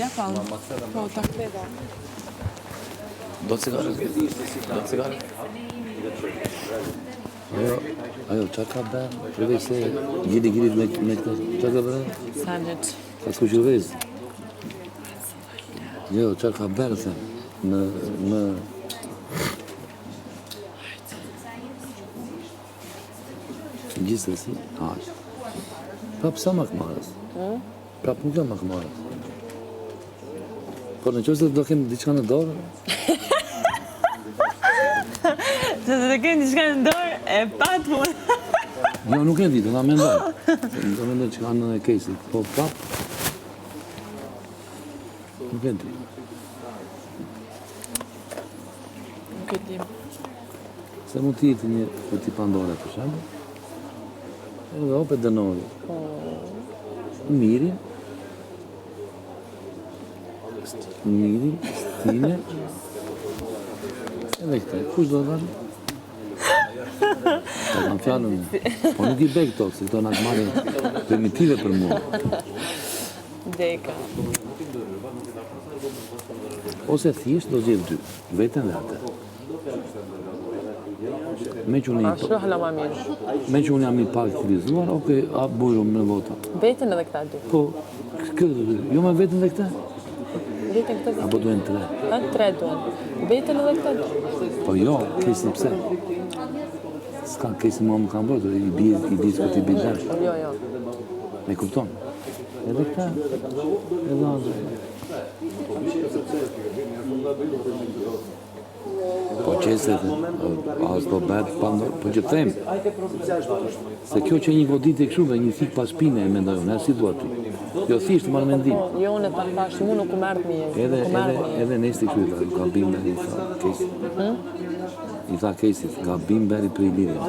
Japan. Po, ta ktheva. Do cigare? Do cigare? Ajo, qa ka bërë? Përveç se giri me këtë, qa ka bërë? Sandwich. Ka skuqurvez? Jo, qa ka bërë se? Në... Gjithsesi, aq. Prap sa makmarës? Prap nuk jam makmarës. Por në qështë do kem diçka në dorë? Që të kemë diçka në dorë, e pat punë. Jo, nuk e di, do ta mendoj. Do mendoj që ka në kesit, po prap. Nuk e di. Nuk e di. Se mund t'i jetë një kuti Pandore, për shembull. Edhe opet dënori. Miri, stile, edhe këte, kush do të dhanë? Ta kanë fjallën, po nuk i bek to, se këto nga të marrë primitive për mua. Deka. Ose thjesht do zjedh dy, vetën dhe atë. Me që Ashtu hala ma mirë. unë jam i pak civilizuar, oke, a bujrum në vota. Vetën edhe këta dy. Po, këtë dy, jo me vetën dhe këta? Vetën këta dy. Apo duen tre? Ta tre duen. Vetën edhe këta dy. Po jo, kesi pse? S'ka kesi mua më kam bërë, i bizë këtë i bidash. Jo. Me kupton? Edhe këta, edhe anë. Po qese dhe, as do bëhet pandor, po që them, se kjo që një godit e këshu dhe një thik pas pine e mendoj unë, si duat ty. Jo thishtë marrë mendim. Jo, në të thash, mu nuk u mërët mirë. Edhe nesti këshu i tha, gabim beri, i tha kesit. I tha kesit, gabim beri për i lirin.